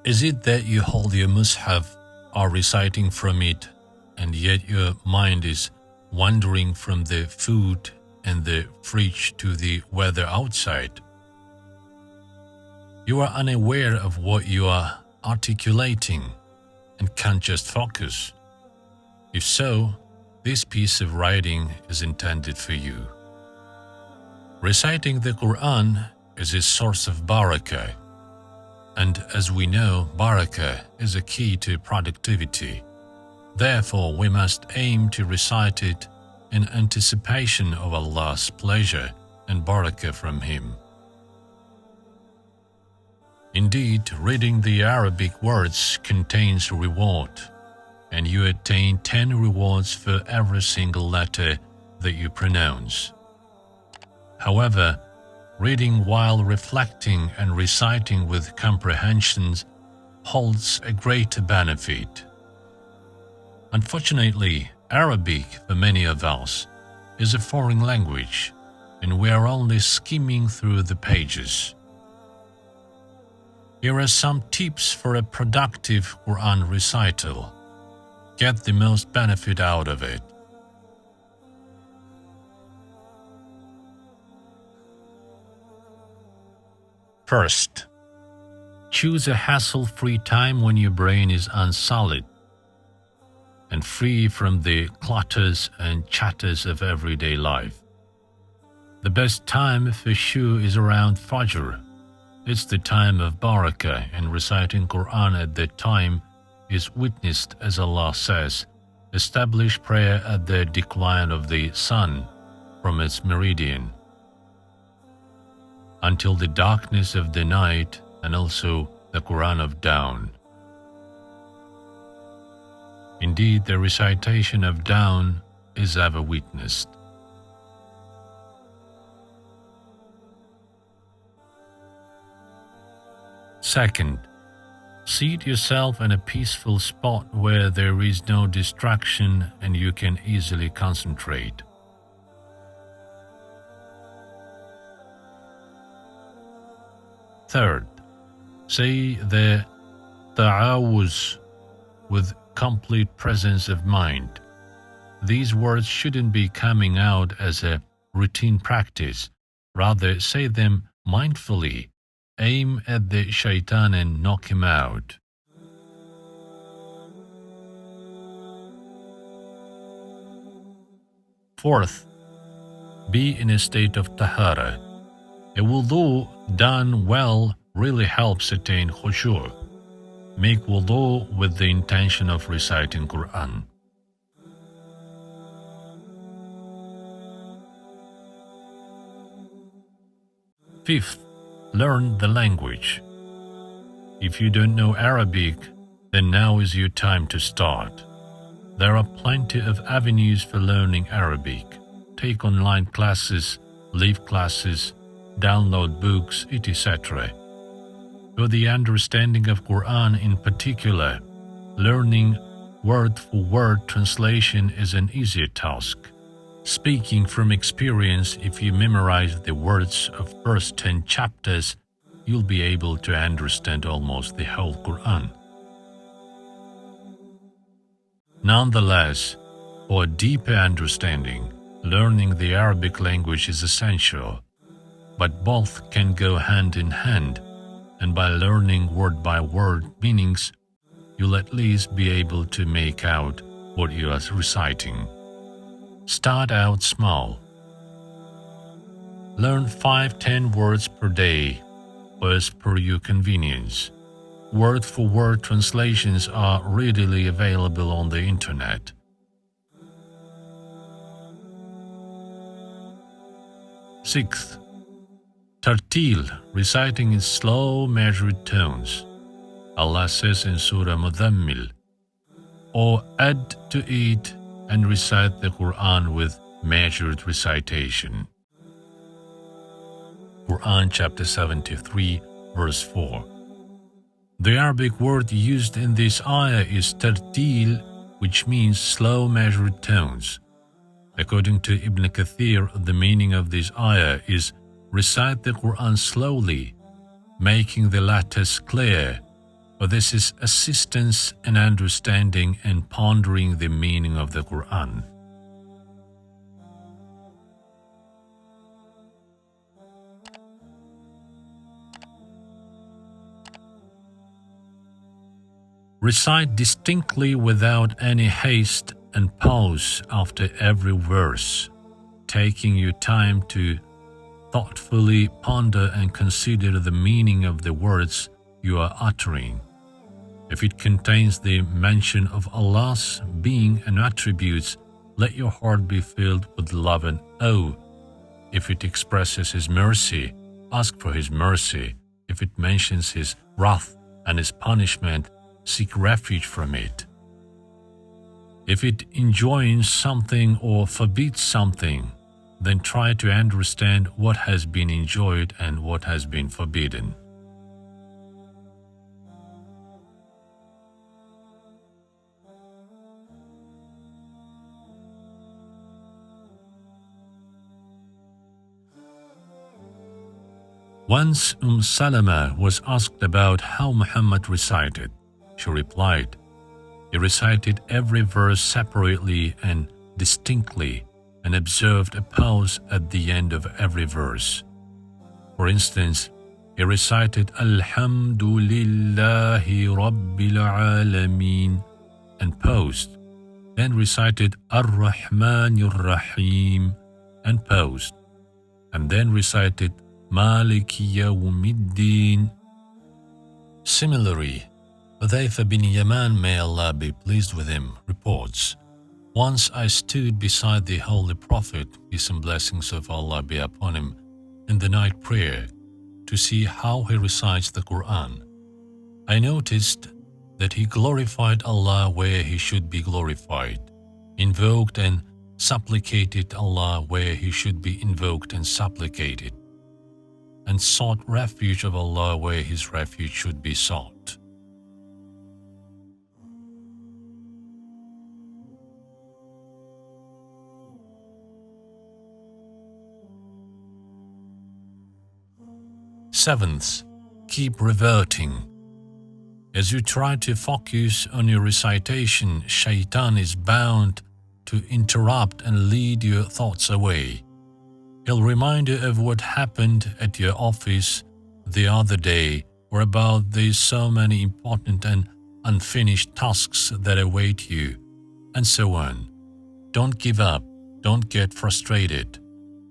Is it that you hold your mushaf, are reciting from it, and yet your mind is wandering from the food and the fridge to the weather outside? You are unaware of what you are articulating and can't just focus. If so, this piece of writing is intended for you. Reciting the Qur'an is a source of barakah, and as we know, barakah is a key to productivity. Therefore, we must aim to recite it in anticipation of Allah's pleasure and barakah from Him. Indeed, reading the Arabic words contains reward, and you attain 10 rewards for every single letter that you pronounce. However, reading while reflecting and reciting with comprehensions holds a greater benefit. Unfortunately, Arabic, for many of us, is a foreign language, and we are only skimming through the pages. Here are some tips for a productive Qur'an recital. Get the most benefit out of it. First, choose a hassle-free time when your brain is unsullied and free from the clutters and chatters of everyday life. The best time for sure is around Fajr. It's the time of barakah, and reciting Qur'an at that time is witnessed, as Allah says, establish prayer at the decline of the sun from its meridian until the darkness of the night, and also the Qur'an of dawn. Indeed, the recitation of dawn is ever witnessed. Second, seat yourself in a peaceful spot where there is no distraction and you can easily concentrate. Third, say the ta'awuz with complete presence of mind. These words shouldn't be coming out as a routine practice. Rather, say them mindfully. Aim at the shaitan and knock him out. Fourth, be in a state of tahara. A wudu done well really helps attain khushu'. Make wudu with the intention of reciting Qur'an. Fifth, learn the language. If you don't know Arabic, then now is your time to start. There are plenty of avenues for learning Arabic. Take online classes, live classes, download books, etc. For the understanding of Qur'an in particular, learning word-for-word translation is an easier task. Speaking from experience, if you memorize the words of first 10 chapters, you'll be able to understand almost the whole Qur'an. Nonetheless, for a deeper understanding, learning the Arabic language is essential, but both can go hand in hand, and by learning word-by-word meanings, you'll at least be able to make out what you are reciting. Start out small. Learn 5-10 words per day, or as per your convenience. Word-for-word translations are readily available on the internet. Sixth, tartil, reciting in slow, measured tones. Allah says in Surah Mudhammil, or add to it and recite the Qur'an with measured recitation. Qur'an chapter 73, verse 4. The Arabic word used in this ayah is tartil, which means slow measured tones. According to Ibn Kathir, the meaning of this ayah is recite the Qur'an slowly, making the letters clear, but this is assistance in understanding and pondering the meaning of the Qur'an. Recite distinctly without any haste and pause after every verse, taking your time to thoughtfully ponder and consider the meaning of the words you are uttering. If it contains the mention of Allah's being and attributes, let your heart be filled with love and awe. If it expresses His mercy, ask for His mercy. If it mentions His wrath and His punishment, seek refuge from it. If it enjoins something or forbids something, then try to understand what has been enjoined and what has been forbidden. Once Salama was asked about how Muhammad recited. She replied, "He recited every verse separately and distinctly, and observed a pause at the end of every verse. For instance, he recited Alhamdulillahi Rabbil Alameen and paused, then recited Ar-Rahmanir Rahim and paused, and then recited Maliki Yawmiddin." Similarly, Hudayfa bin Yaman, may Allah be pleased with him, reports, "Once I stood beside the Holy Prophet, peace and blessings of Allah be upon him, in the night prayer to see how he recites the Qur'an. I noticed that he glorified Allah where he should be glorified, invoked and supplicated Allah where he should be invoked and supplicated, and sought refuge of Allah where his refuge should be sought." Seventh, keep reverting. As you try to focus on your recitation, Shaitan is bound to interrupt and lead your thoughts away. He'll remind you of what happened at your office the other day, or about these so many important and unfinished tasks that await you, and so on. Don't give up, don't get frustrated.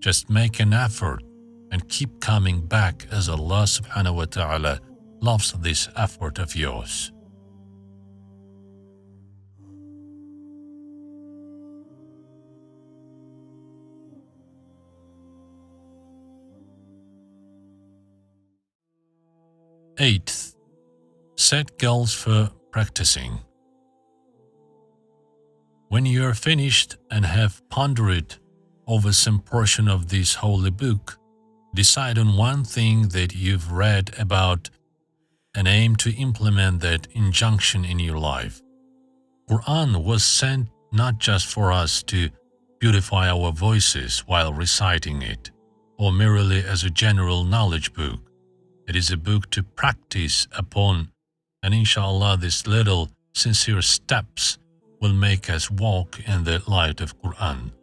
Just make an effort and keep coming back, as Allah subhanahu wa ta'ala loves this effort of yours. Eighth, set goals for practicing. When you are finished and have pondered over some portion of this holy book, decide on one thing that you've read about and aim to implement that injunction in your life. Qur'an was sent not just for us to beautify our voices while reciting it, or merely as a general knowledge book. It is a book to practice upon, and inshallah these little sincere steps will make us walk in the light of Qur'an.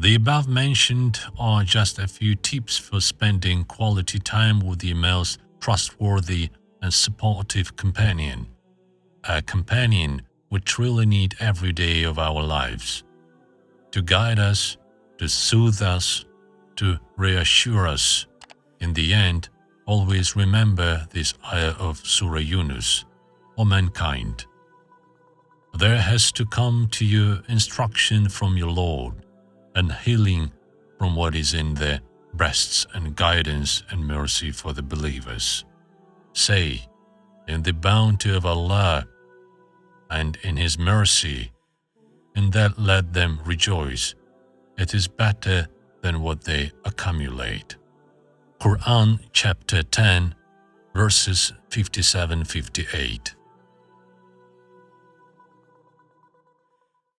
The above mentioned are just a few tips for spending quality time with the most trustworthy and supportive companion, a companion we truly need every day of our lives, to guide us, to soothe us, to reassure us. In the end, always remember this ayah of Surah Yunus, O mankind. There has to come to you instruction from your Lord, and healing from what is in their breasts, and guidance and mercy for the believers. Say, in the bounty of Allah and in His mercy, in that let them rejoice. It is better than what they accumulate. Quran chapter 10, verses 57-58.